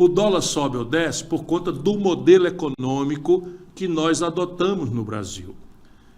O dólar sobe ou desce por conta do modelo econômico que nós adotamos no Brasil.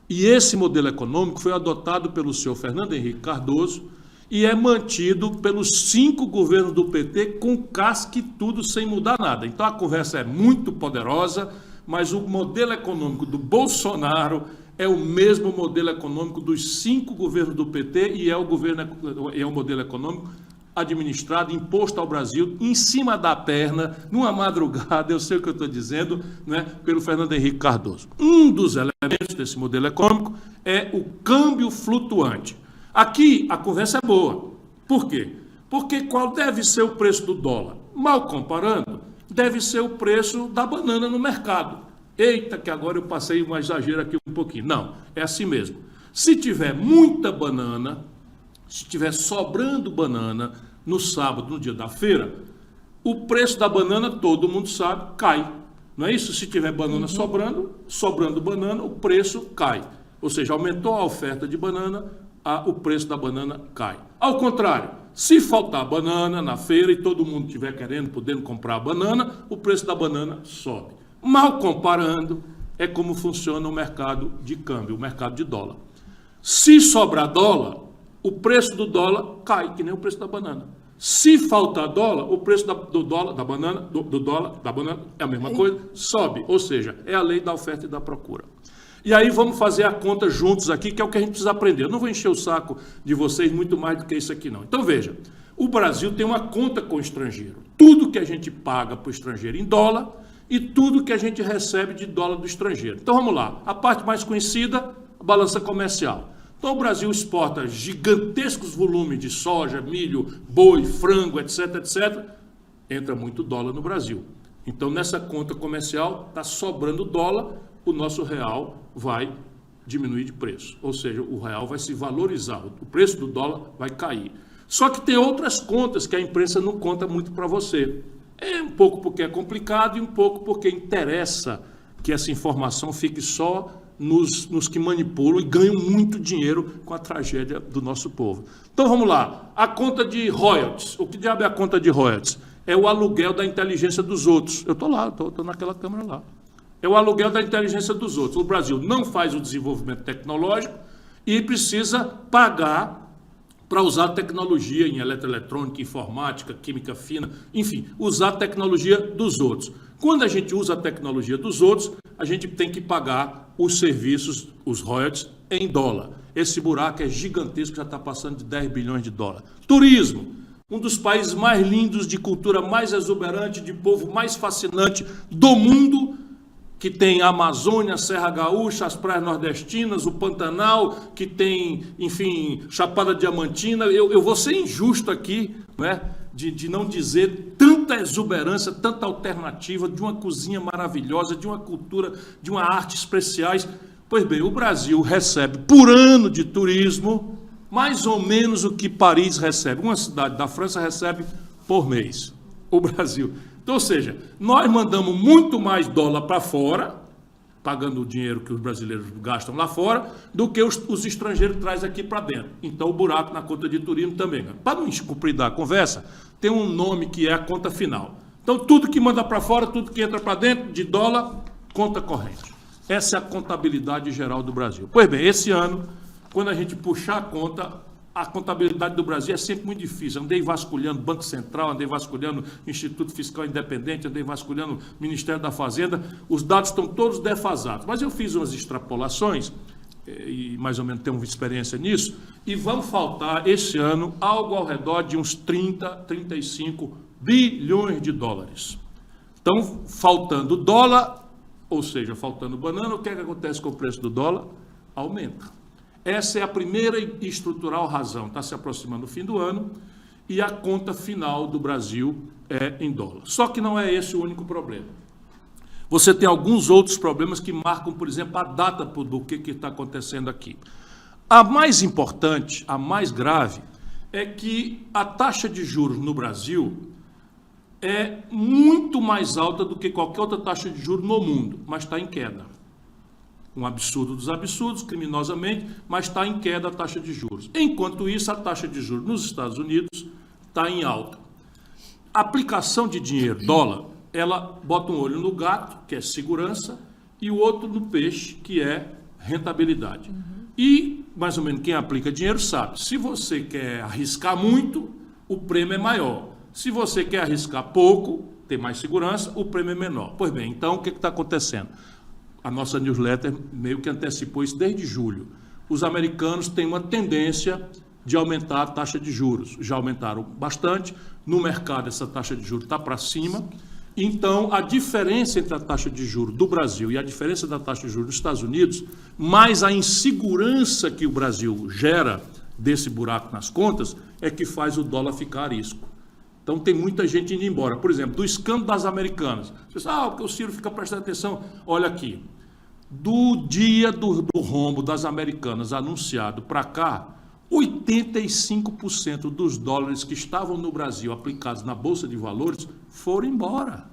E esse modelo econômico foi adotado pelo senhor Fernando Henrique Cardoso e é mantido pelos 5 governos do PT com casca e tudo, sem mudar nada. Então a conversa é muito poderosa, mas o modelo econômico do Bolsonaro é o mesmo modelo econômico dos 5 governos do PT e é o modelo econômico administrado, imposto ao Brasil, em cima da perna, numa madrugada, eu sei o que eu estou dizendo, né, pelo Fernando Henrique Cardoso. Um dos elementos desse modelo econômico é o câmbio flutuante. Aqui a conversa é boa. Por quê? Porque qual deve ser o preço do dólar? Mal comparando, deve ser o preço da banana no mercado. Eita, que agora eu passei um exagero aqui um pouquinho. Não, é assim mesmo. Se tiver muita banana, se estiver sobrando banana no sábado, no dia da feira, o preço da banana, todo mundo sabe, cai. Não é isso? Se tiver banana sobrando banana, o preço cai. Ou seja, aumentou a oferta de banana, o preço da banana cai. Ao contrário, se faltar banana na feira e todo mundo estiver querendo, podendo comprar a banana, o preço da banana sobe. Mal comparando, é como funciona o mercado de câmbio, o mercado de dólar. Se sobrar dólar, o preço do dólar cai, que nem o preço da banana. Se faltar dólar, o preço da banana é a mesma coisa, sobe. Ou seja, é a lei da oferta e da procura. E aí vamos fazer a conta juntos aqui, que é o que a gente precisa aprender. Eu não vou encher o saco de vocês muito mais do que isso aqui, não. Então veja, o Brasil tem uma conta com o estrangeiro. Tudo que a gente paga para o estrangeiro em dólar e tudo que a gente recebe de dólar do estrangeiro. Então vamos lá, a parte mais conhecida, a balança comercial. Então o Brasil exporta gigantescos volumes de soja, milho, boi, frango, etc, etc. Entra muito dólar no Brasil. Então nessa conta comercial está sobrando dólar, o nosso real vai diminuir de preço. Ou seja, o real vai se valorizar, o preço do dólar vai cair. Só que tem outras contas que a imprensa não conta muito para você. É um pouco porque é complicado e um pouco porque interessa que essa informação fique só nos que manipulam e ganham muito dinheiro com a tragédia do nosso povo. Então vamos lá, a conta de royalties. O que diabo é a conta de royalties? É o aluguel da inteligência dos outros. Eu estou lá, estou naquela câmera lá. É o aluguel da inteligência dos outros. O Brasil não faz o desenvolvimento tecnológico e precisa pagar para usar tecnologia em eletroeletrônica, informática, química fina, enfim, usar a tecnologia dos outros. Quando a gente usa a tecnologia dos outros, a gente tem que pagar os serviços, os royalties, em dólar. Esse buraco é gigantesco, já está passando de 10 bilhões de dólares. Turismo, um dos países mais lindos, de cultura mais exuberante, de povo mais fascinante do mundo, que tem a Amazônia, a Serra Gaúcha, as praias nordestinas, o Pantanal, que tem, enfim, Chapada Diamantina. Eu vou ser injusto aqui, né, de não dizer tanta exuberância, tanta alternativa, de uma cozinha maravilhosa, de uma cultura, de uma arte especiais. Pois bem, o Brasil recebe por ano de turismo mais ou menos o que Paris recebe. Uma cidade da França recebe por mês. O Brasil. Então, ou seja, nós mandamos muito mais dólar para fora, pagando o dinheiro que os brasileiros gastam lá fora, do que os estrangeiros trazem aqui para dentro. Então, o buraco na conta de turismo também. Para não compridar a conversa, tem um nome que é a conta final. Então, tudo que manda para fora, tudo que entra para dentro, de dólar, conta corrente. Essa é a contabilidade geral do Brasil. Pois bem, esse ano, quando a gente puxar a contabilidade do Brasil é sempre muito difícil. Andei vasculhando Banco Central, andei vasculhando Instituto Fiscal Independente, andei vasculhando Ministério da Fazenda. Os dados estão todos defasados. Mas eu fiz umas extrapolações, e mais ou menos tenho uma experiência nisso, e vão faltar esse ano algo ao redor de uns 30, 35 bilhões de dólares. Então, faltando dólar, ou seja, faltando banana, o que é que acontece com o preço do dólar? Aumenta. Essa é a primeira e estrutural razão. Está se aproximando o fim do ano e a conta final do Brasil é em dólar. Só que não é esse o único problema. Você tem alguns outros problemas que marcam, por exemplo, a data do que está acontecendo aqui. A mais importante, a mais grave, é que a taxa de juros no Brasil é muito mais alta do que qualquer outra taxa de juros no mundo, mas está em queda. Um absurdo dos absurdos, criminosamente, mas está em queda a taxa de juros. Enquanto isso, a taxa de juros nos Estados Unidos está em alta. A aplicação de dinheiro, dólar, ela bota um olho no gato, que é segurança, e o outro no peixe, que é rentabilidade. E, mais ou menos, quem aplica dinheiro sabe, se você quer arriscar muito, o prêmio é maior. Se você quer arriscar pouco, ter mais segurança, o prêmio é menor. Pois bem, então o que está acontecendo? A nossa newsletter meio que antecipou isso desde julho. Os americanos têm uma tendência de aumentar a taxa de juros. Já aumentaram bastante. No mercado, essa taxa de juros está para cima. Então, a diferença entre a taxa de juros do Brasil e a diferença da taxa de juros dos Estados Unidos, mais a insegurança que o Brasil gera desse buraco nas contas, é que faz o dólar ficar a risco. Então, tem muita gente indo embora. Por exemplo, do escândalo das Americanas. Você diz, porque o Ciro fica prestando atenção. Olha aqui, do dia do rombo das Americanas anunciado para cá, 85% dos dólares que estavam no Brasil aplicados na Bolsa de Valores foram embora.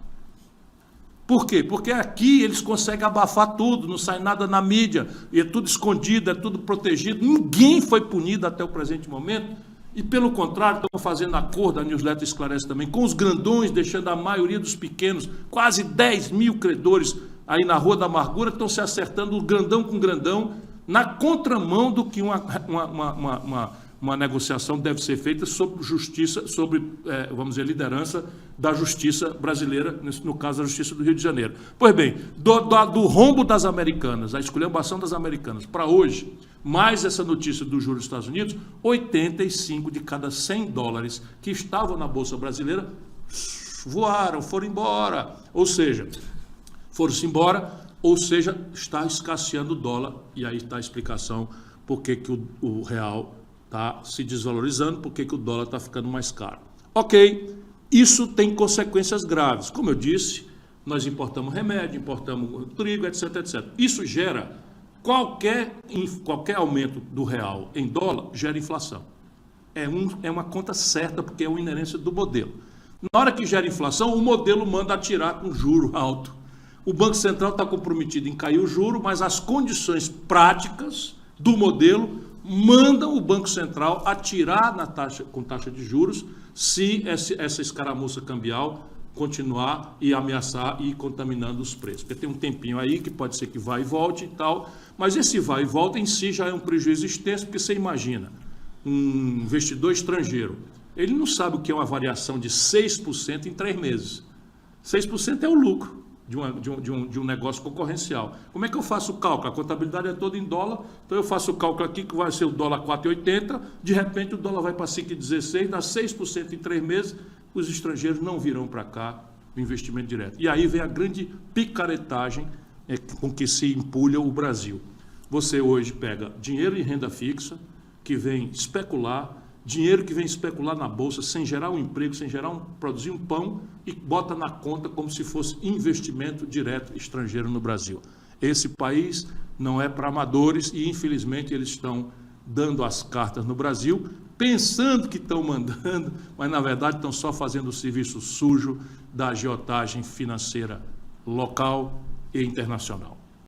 Por quê? Porque aqui eles conseguem abafar tudo, não sai nada na mídia, e é tudo escondido, é tudo protegido, ninguém foi punido até o presente momento, e pelo contrário, estão fazendo acordo, a newsletter esclarece também, com os grandões, deixando a maioria dos pequenos, quase 10 mil credores aí na Rua da Amargura, estão se acertando grandão com grandão, na contramão do que uma negociação deve ser feita sobre justiça, sobre, vamos dizer, liderança da justiça brasileira, no caso da justiça do Rio de Janeiro. Pois bem, do rombo das Americanas, a esculhambação das Americanas, para hoje, mais essa notícia do juros dos Estados Unidos, 85 de cada 100 dólares que estavam na Bolsa Brasileira voaram, foram embora. Ou seja, foram-se embora. Ou seja, está escasseando o dólar, e aí está a explicação por que o real está se desvalorizando, por que o dólar está ficando mais caro. Ok, isso tem consequências graves. Como eu disse, nós importamos remédio, importamos trigo, etc, etc. Isso gera, qualquer aumento do real em dólar, gera inflação. É uma conta certa, porque é uma inerência do modelo. Na hora que gera inflação, o modelo manda atirar com juro alto. O Banco Central está comprometido em cair o juro, mas as condições práticas do modelo mandam o Banco Central atirar com taxa de juros se essa escaramuça cambial continuar e ameaçar e ir contaminando os preços. Porque tem um tempinho aí que pode ser que vá e volte e tal, mas esse vai e volta em si já é um prejuízo extenso, porque você imagina, um investidor estrangeiro, ele não sabe o que é uma variação de 6% em 3 meses. 6% é o lucro de um negócio concorrencial. Como é que eu faço o cálculo? A contabilidade é toda em dólar, então eu faço o cálculo aqui que vai ser o dólar 4,80, de repente o dólar vai para 5,16, dá 6% em 3 meses, os estrangeiros não virão para cá o investimento direto. E aí vem a grande picaretagem com que se empulha o Brasil. Você hoje pega dinheiro em renda fixa, que vem especular, dinheiro que vem especular na bolsa sem gerar um emprego, sem produzir um pão, e bota na conta como se fosse investimento direto estrangeiro no Brasil. Esse país não é para amadores e, infelizmente, eles estão dando as cartas no Brasil, pensando que estão mandando, mas, na verdade, estão só fazendo o serviço sujo da agiotagem financeira local e internacional.